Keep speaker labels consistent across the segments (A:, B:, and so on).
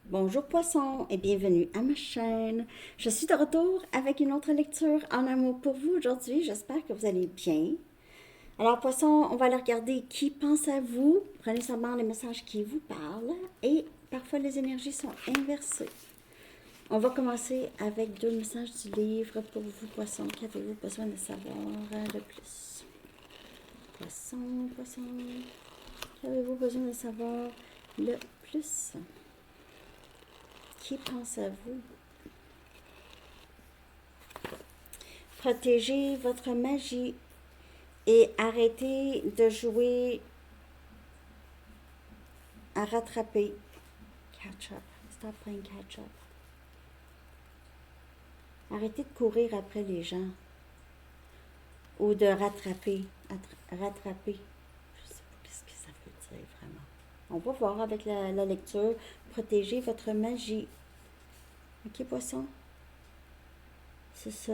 A: Bonjour poisson et bienvenue à ma chaîne. Je suis de retour avec une autre lecture en amour pour vous aujourd'hui. J'espère que vous allez bien. Alors poisson, on va aller regarder qui pense à vous. Prenez seulement les messages qui vous parlent et parfois les énergies sont inversées. On va commencer avec deux messages du livre pour vous poisson. Qu'avez-vous besoin de savoir le plus? Poisson, qu'avez-vous besoin de savoir le plus? Qui pense à vous? Protégez votre magie et arrêtez de jouer à rattraper. Catch up. Stop playing catch up. Arrêtez de courir après les gens ou de rattraper. Rattraper. Je ne sais pas ce que ça veut dire vraiment. On va voir avec la lecture. Protégez votre magie. Ok, poisson? C'est ça.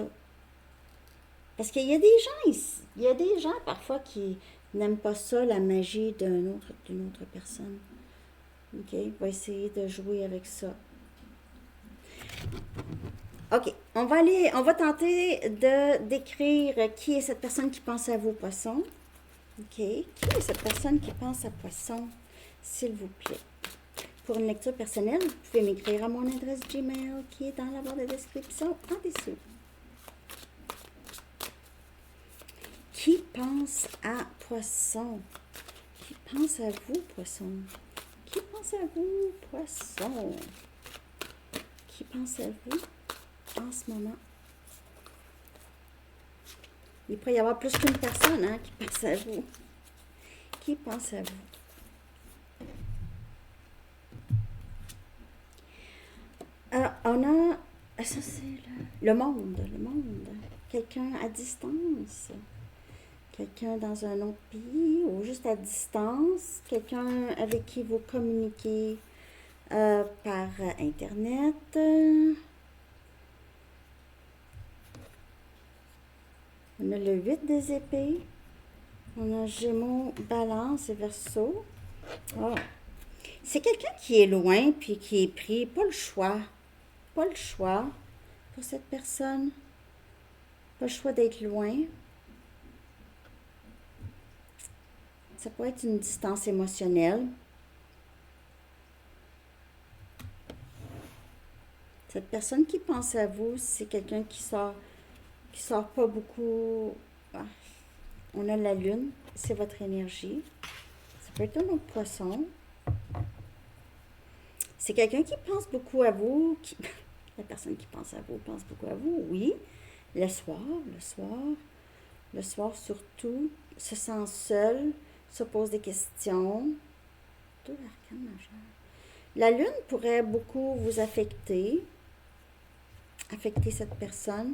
A: Parce qu'il y a des gens ici, il y a des gens parfois qui n'aiment pas ça, la magie d'une autre personne. OK, on va essayer de jouer avec ça. OK, on va tenter de décrire qui est cette personne qui pense à vous, poisson. OK, qui est cette personne qui pense à poisson, s'il vous plaît. Pour une lecture personnelle, vous pouvez m'écrire à mon adresse Gmail qui est dans la barre de description en dessous. Qui pense à poisson? Qui pense à vous, poisson? Qui pense à vous, poisson? Qui pense à vous en ce moment? Il pourrait y avoir plus qu'une personne qui pense à vous. Qui pense à vous? On a... Ça, c'est le monde. Quelqu'un à distance. Quelqu'un dans un autre pays ou juste à distance. Quelqu'un avec qui vous communiquez par Internet. On a le 8 des épées. On a Gémeaux, Balance et Verseau. Oh. C'est quelqu'un qui est loin puis qui est pris. Pas le choix. Pas le choix pour cette personne. Pas le choix d'être loin. Ça peut être une distance émotionnelle. Cette personne qui pense à vous, c'est quelqu'un qui sort pas beaucoup. Ah, on a la lune, c'est votre énergie. Ça peut être un autre poisson. C'est quelqu'un qui pense beaucoup à vous. La personne qui pense à vous pense beaucoup à vous, oui. Le soir surtout, se sent seul, se pose des questions. Deux arcanes majeures. La lune pourrait beaucoup vous affecter cette personne.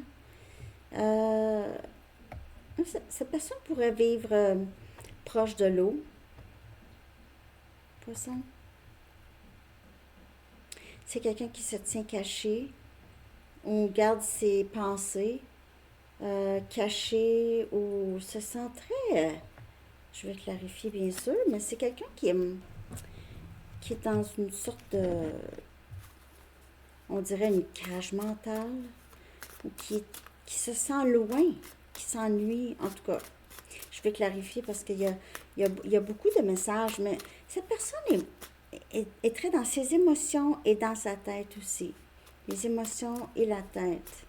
A: Cette personne pourrait vivre proche de l'eau. Poisson. C'est quelqu'un qui se tient caché ou garde ses pensées cachées ou se sent très... je vais clarifier bien sûr, mais c'est quelqu'un qui est dans une sorte de... on dirait une cage mentale ou qui se sent loin, qui s'ennuie, en tout cas. Je vais clarifier parce qu'il y a beaucoup de messages, mais cette personne est très dans ses émotions et dans sa tête aussi. Les émotions et la tête.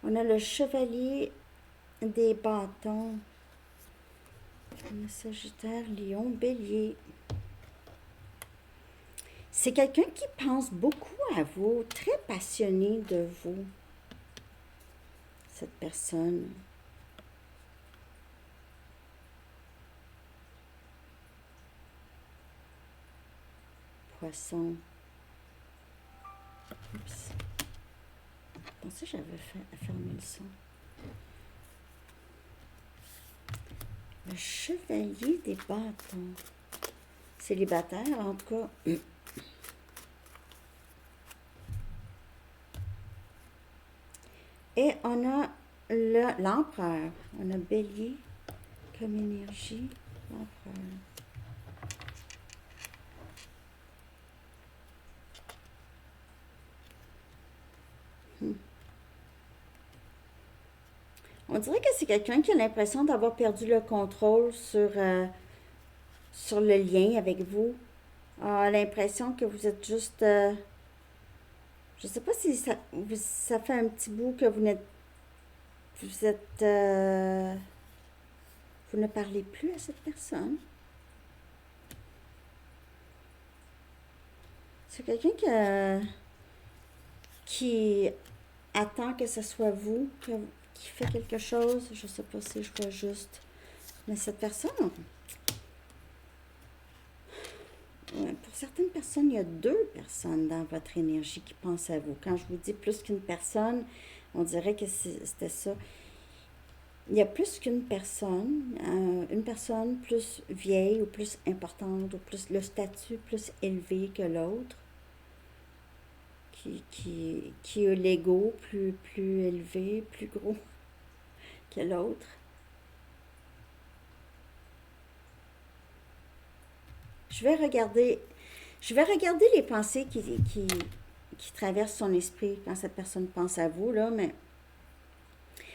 A: On a le chevalier des bâtons. On a Sagittaire, Lion, Bélier. C'est quelqu'un qui pense beaucoup à vous, très passionné de vous, cette personne. Poisson. Oups. Je pensais que j'avais fermé le son. Le chevalier des bâtons. Célibataire, en tout cas. Et on a l'empereur. On a Bélier. comme énergie. L'empereur. On dirait que c'est quelqu'un qui a l'impression d'avoir perdu le contrôle sur le lien avec vous. A l'impression que vous êtes juste... je sais pas si ça fait un petit bout que vous êtes... vous ne parlez plus à cette personne. C'est quelqu'un qui attend que ce soit vous qui fait quelque chose. Je sais pas si je vois juste. Mais cette personne, pour certaines personnes, il y a deux personnes dans votre énergie qui pensent à vous. Quand je vous dis plus qu'une personne, on dirait que c'était ça. Il y a plus qu'une une personne plus vieille ou plus importante, ou plus le statut plus élevé que l'autre, qui a l'ego plus élevé, plus gros que l'autre. Je vais regarder les pensées qui traversent son esprit quand cette personne pense à vous, là, mais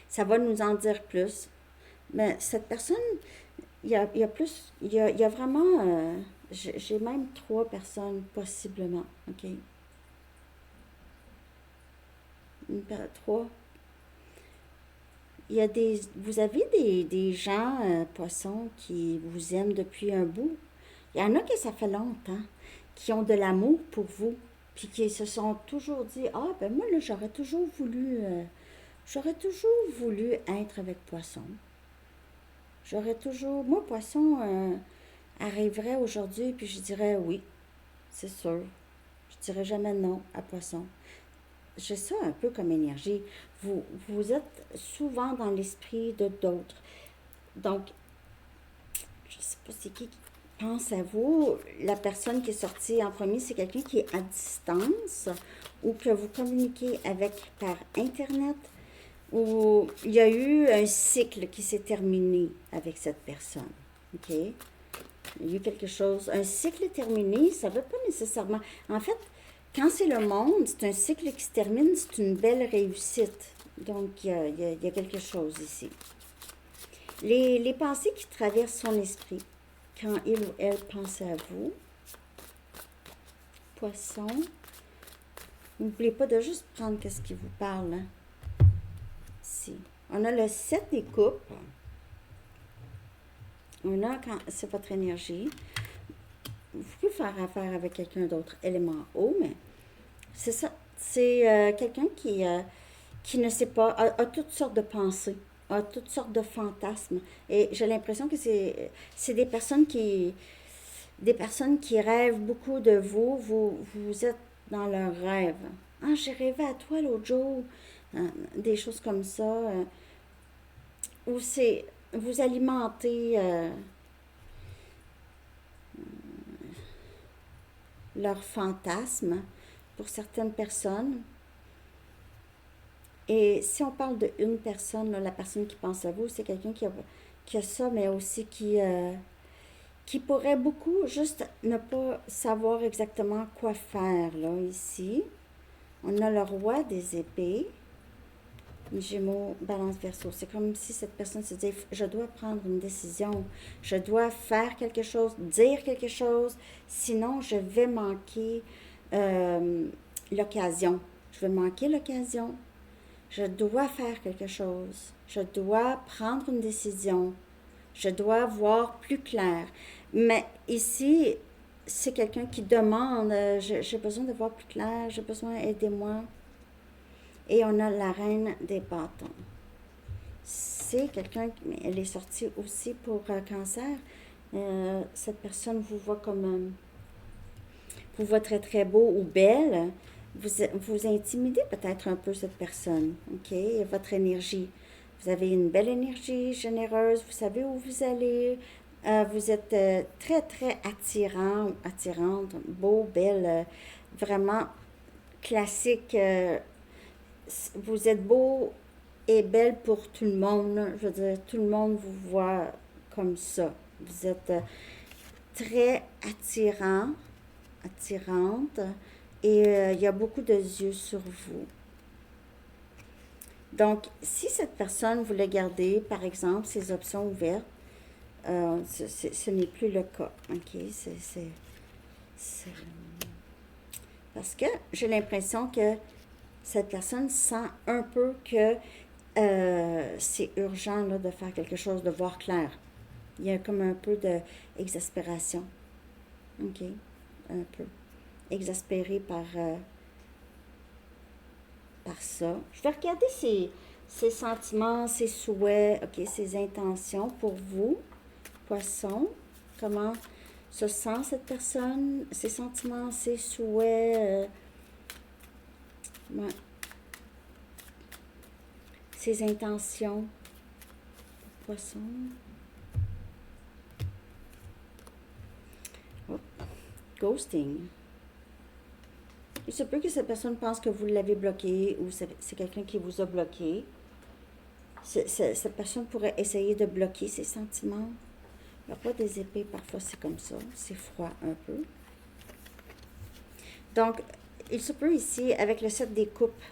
A: ça va nous en dire plus. Mais cette personne, il y a plus, il y a vraiment, j'ai même trois personnes possiblement, ok? Trois. Vous avez des gens, poissons, qui vous aiment depuis un bout. Il y en a que ça fait longtemps, qui ont de l'amour pour vous, puis qui se sont toujours dit, ah ben moi là j'aurais toujours voulu être avec poisson. Moi poisson arriverait aujourd'hui puis je dirais oui, c'est sûr. Je dirais jamais non à poisson. J'ai ça un peu comme énergie. Vous êtes souvent dans l'esprit de d'autres. Donc, je sais pas c'est qui pense à vous. La personne qui est sortie en premier, c'est quelqu'un qui est à distance ou que vous communiquez avec par Internet ou il y a eu un cycle qui s'est terminé avec cette personne. OK? Il y a eu quelque chose. Un cycle terminé, ça ne veut pas nécessairement... En fait, quand c'est le monde, c'est un cycle qui se termine, c'est une belle réussite. Donc, il y a quelque chose ici. Les pensées qui traversent son esprit quand il ou elle pense à vous. Poisson. N'oubliez pas de juste prendre ce qui vous parle. Hein. Ici. On a le 7 des coupes. On a quand c'est votre énergie. Vous pouvez faire affaire avec quelqu'un d'autre élément haut, mais c'est ça. C'est quelqu'un qui ne sait pas, a toutes sortes de pensées, a toutes sortes de fantasmes. Et j'ai l'impression que c'est des personnes qui rêvent beaucoup de vous. Vous êtes dans leur rêve. Ah, j'ai rêvé à toi l'autre jour. Des choses comme ça. Ou c'est vous alimentez leurs fantasmes pour certaines personnes. Et si on parle de une personne, là, la personne qui pense à vous, c'est quelqu'un qui a ça, mais aussi qui pourrait beaucoup juste ne pas savoir exactement quoi faire, là, ici. On a le roi des épées, Gémeaux, Balance, Verseau. C'est comme si cette personne se disait, je dois prendre une décision, je dois faire quelque chose, dire quelque chose, sinon je vais manquer l'occasion. Je vais manquer l'occasion. Je dois faire quelque chose. Je dois prendre une décision. Je dois voir plus clair. Mais ici, c'est quelqu'un qui demande, j'ai besoin de voir plus clair, j'ai besoin, aidez-moi. Et on a la reine des bâtons. C'est quelqu'un, mais elle est sortie aussi pour cancer. Cette personne vous voit comme, vous voit très très beau ou belle. Vous intimidez peut-être un peu cette personne, ok? Votre énergie. Vous avez une belle énergie généreuse, vous savez où vous allez. Vous êtes très très attirante, beau, belle, vraiment classique. Vous êtes beau et belle pour tout le monde. Je veux dire, tout le monde vous voit comme ça. Vous êtes très attirante, et il y a beaucoup de yeux sur vous. Donc, si cette personne voulait garder, par exemple, ses options ouvertes, ce n'est plus le cas. OK? C'est- Parce que j'ai l'impression que cette personne sent un peu que c'est urgent là, de faire quelque chose, de voir clair. Il y a comme un peu d'exaspération. OK? Un peu. Exaspéré par ça. Je vais regarder ses sentiments, ses souhaits, OK, ses intentions pour vous, Poisson. Comment se sent cette personne, ses sentiments, ses souhaits, ouais, ses intentions. Poisson. Oh, ghosting. Il se peut que cette personne pense que vous l'avez bloqué ou c'est quelqu'un qui vous a bloqué. Cette personne pourrait essayer de bloquer ses sentiments. Le roi des épées, parfois, c'est comme ça. C'est froid un peu. Donc, il se peut ici, avec le 7 des coupes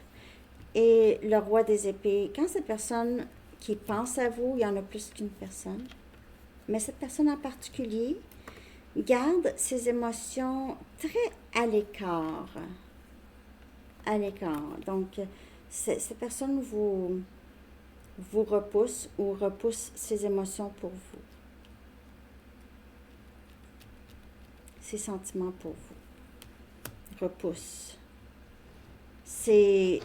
A: et le roi des épées, quand cette personne qui pense à vous, il y en a plus qu'une personne, mais cette personne en particulier garde ses émotions très à l'écart. À l'écart. Donc, cette personne vous repousse ou repousse ses émotions pour vous. Ses sentiments pour vous. Repousse. C'est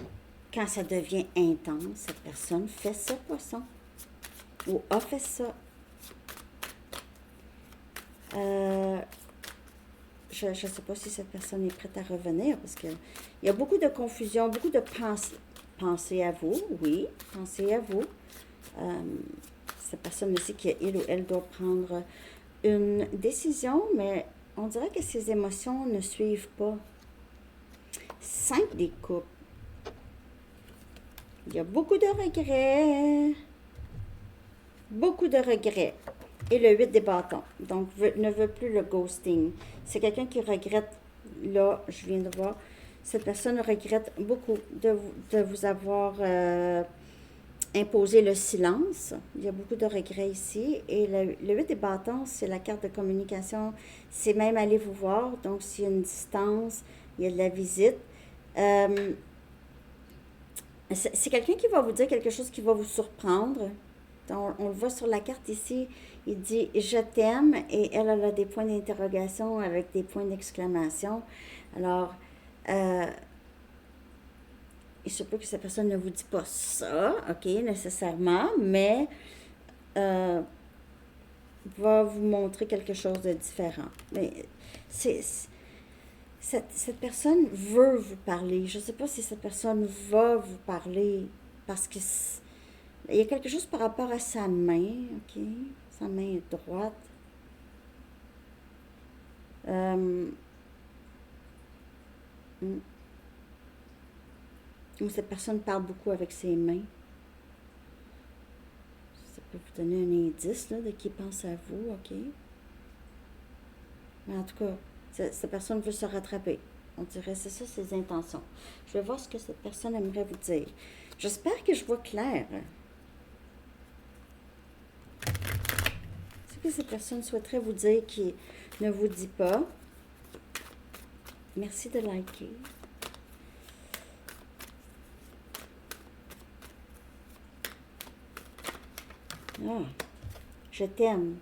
A: quand ça devient intense, cette personne fait ça, Poisson. Ou a fait ça. Je ne sais pas si cette personne est prête à revenir parce qu'il y a beaucoup de confusion, beaucoup de pensée à vous, oui, pensez à vous. Cette personne aussi qu'il ou elle doit prendre une décision, mais on dirait que ses émotions ne suivent pas. 5 des coupes. Il y a beaucoup de regrets. Beaucoup de regrets. Et le 8 des bâtons. Donc, ne veut plus le ghosting. C'est quelqu'un qui regrette, là, je viens de voir, cette personne regrette beaucoup de vous avoir imposé le silence. Il y a beaucoup de regrets ici. Et le 8 des bâtons, c'est la carte de communication. C'est même aller vous voir. Donc, s'il y a une distance, il y a de la visite. C'est quelqu'un qui va vous dire quelque chose qui va vous surprendre. Donc, on le voit sur la carte ici. Il dit « Je t'aime » et elle a des points d'interrogation avec des points d'exclamation. Alors, il se peut que cette personne ne vous dit pas ça, OK, nécessairement, mais va vous montrer quelque chose de différent. Mais cette personne veut vous parler. Je ne sais pas si cette personne va vous parler parce que il y a quelque chose par rapport à sa main, OK? Sa main droite. Cette personne parle beaucoup avec ses mains. Ça peut vous donner un indice là, de qui pense à vous, OK? Mais en tout cas, cette personne veut se rattraper. On dirait, c'est ça ses intentions. Je vais voir ce que cette personne aimerait vous dire. J'espère que je vois clair. Ce que cette personne souhaiterait vous dire qui ne vous dit pas. Merci de liker. Ah, je t'aime.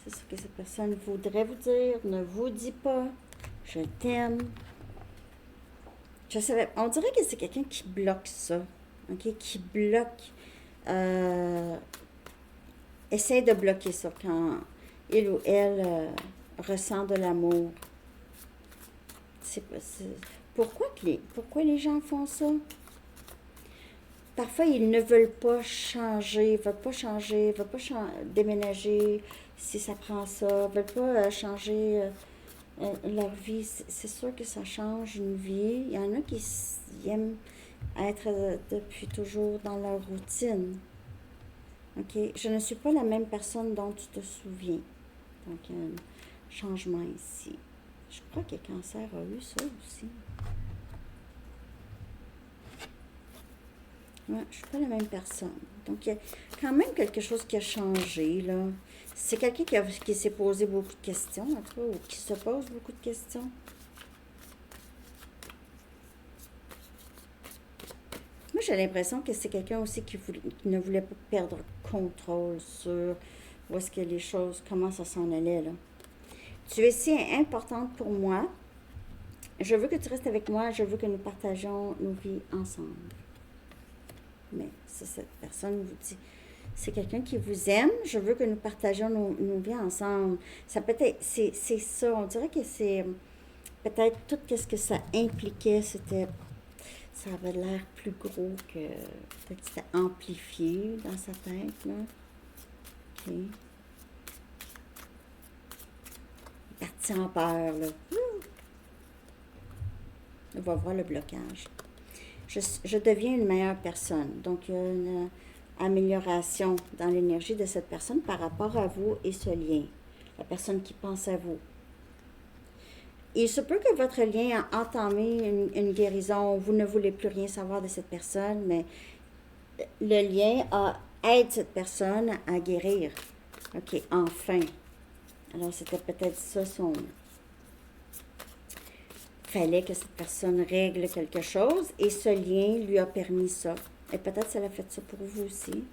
A: C'est ce que cette personne voudrait vous dire, ne vous dit pas. Je t'aime. Je savais, on dirait que c'est quelqu'un qui bloque ça. OK? Qui bloque. Essaie de bloquer ça quand il ou elle ressent de l'amour. Pourquoi les gens font ça? Parfois, ils ne veulent pas changer, veulent pas déménager si ça prend ça, veulent pas changer leur vie. C'est sûr que ça change une vie. Il y en a qui aiment être depuis toujours dans leur routine. OK? Je ne suis pas la même personne dont tu te souviens. Donc, il y a un changement ici. Je crois que Cancer a eu ça aussi. Ouais, je ne suis pas la même personne. Donc, il y a quand même quelque chose qui a changé, là. C'est quelqu'un qui s'est posé beaucoup de questions, en tout cas, ou qui se pose beaucoup de questions. Moi, j'ai l'impression que c'est quelqu'un aussi qui ne voulait pas perdre contrôle sur où est-ce que les choses, comment ça s'en allait, là. Tu es si importante pour moi. Je veux que tu restes avec moi. Je veux que nous partagions nos vies ensemble. Mais ça, cette personne vous dit, c'est quelqu'un qui vous aime. Je veux que nous partagions nos vies ensemble. Ça peut-être, c'est ça. On dirait que c'est peut-être tout ce que ça impliquait. C'était, ça avait l'air plus gros que, peut-être que c'était amplifié dans sa tête, là. OK. Parti en peur, là. On va voir le blocage. Je deviens une meilleure personne. Donc, il y a une amélioration dans l'énergie de cette personne par rapport à vous et ce lien. La personne qui pense à vous. Il se peut que votre lien a entamé une guérison. Vous ne voulez plus rien savoir de cette personne, mais le lien aide cette personne à guérir. OK, enfin. Alors, c'était peut-être ça son... Fallait que cette personne règle quelque chose et ce lien lui a permis ça. Et peut-être ça l'a fait ça pour vous aussi.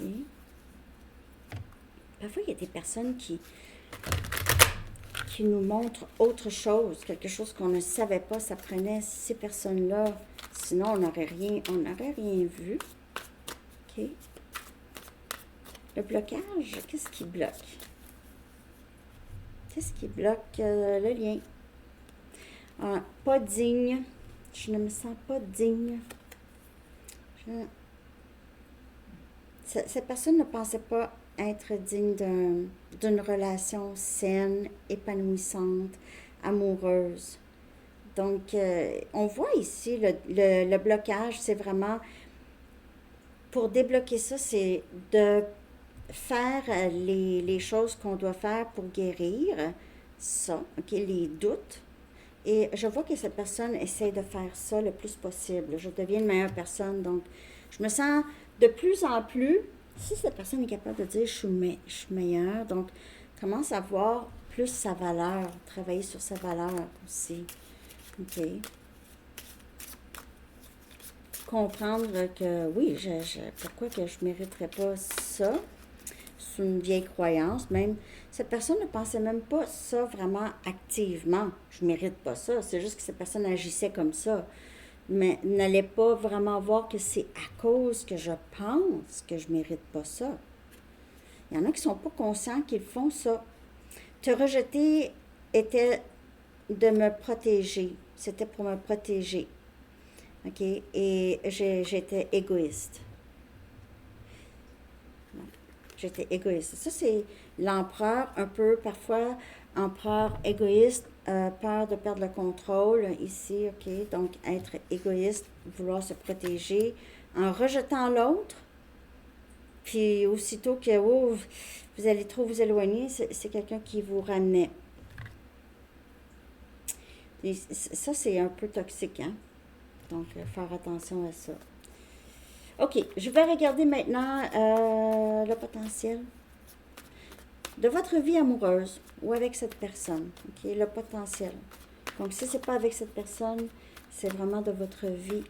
A: OK. Parfois, il y a des personnes qui nous montrent autre chose, quelque chose qu'on ne savait pas, ça prenait ces personnes-là. Sinon, on n'aurait rien vu. OK. Le blocage, qu'est-ce qui bloque? Qu'est-ce qui bloque le lien? Pas digne. Je ne me sens pas digne. Cette personne ne pensait pas être digne d'une relation saine, épanouissante, amoureuse. Donc, on voit ici le blocage, c'est vraiment, pour débloquer ça, c'est de faire les choses qu'on doit faire pour guérir ça, OK, les doutes. Et je vois que cette personne essaie de faire ça le plus possible. Je deviens une meilleure personne, donc je me sens de plus en plus, si cette personne est capable de dire je suis meilleure, donc commence à voir plus sa valeur, travailler sur sa valeur aussi. OK. Comprendre que oui, pourquoi que je ne mériterais pas ça? C'est une vieille croyance, même. Cette personne ne pensait même pas ça vraiment activement. Je ne mérite pas ça. C'est juste que cette personne agissait comme ça. Mais n'allait pas vraiment voir que c'est à cause que je pense que je ne mérite pas ça. Il y en a qui ne sont pas conscients qu'ils font ça. Te rejeter était de me protéger. C'était pour me protéger. OK? Et j'étais égoïste. J'étais égoïste. Ça, c'est l'empereur, un peu parfois, empereur égoïste, peur de perdre le contrôle, ici, OK? Donc, être égoïste, vouloir se protéger, en rejetant l'autre, puis aussitôt que vous allez trop vous éloigner, c'est quelqu'un qui vous ramenait. Et ça, c'est un peu toxique, hein? Donc, faire attention à ça. OK, je vais regarder maintenant le potentiel de votre vie amoureuse ou avec cette personne. OK, le potentiel. Donc, si ce n'est pas avec cette personne, c'est vraiment de votre vie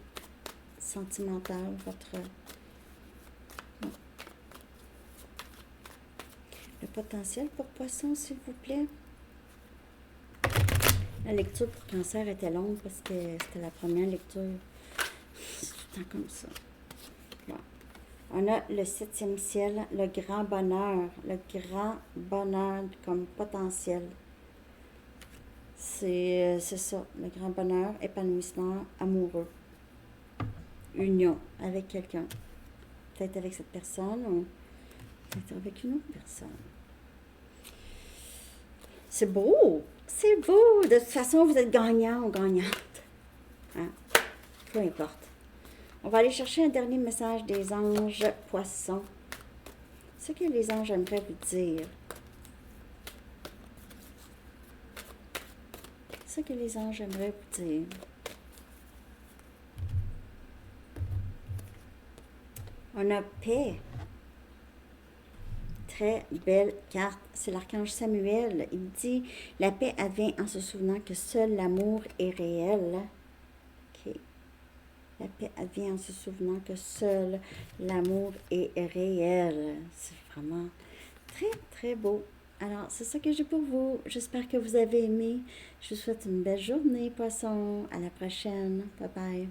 A: sentimentale, le potentiel pour Poisson, s'il vous plaît. La lecture pour Cancer était longue parce que c'était la première lecture. C'est tout le temps comme ça. On a le 7e ciel, le grand bonheur comme potentiel. C'est ça, le grand bonheur, épanouissement, amoureux. Union avec quelqu'un. Peut-être avec cette personne ou peut-être avec une autre personne. C'est beau! C'est beau! De toute façon, vous êtes gagnant ou gagnante. Hein? Peu importe. On va aller chercher un dernier message des anges Poissons ce que les anges aimeraient vous dire. Ce que les anges aimeraient vous dire. On a paix. Très belle carte. C'est l'archange Samuel. Il dit, la paix advient en se souvenant que seul l'amour est réel. OK. La paix advient en se souvenant que seul l'amour est réel. C'est vraiment très, très beau. Alors, c'est ça que j'ai pour vous. J'espère que vous avez aimé. Je vous souhaite une belle journée, poisson. À la prochaine. Bye bye.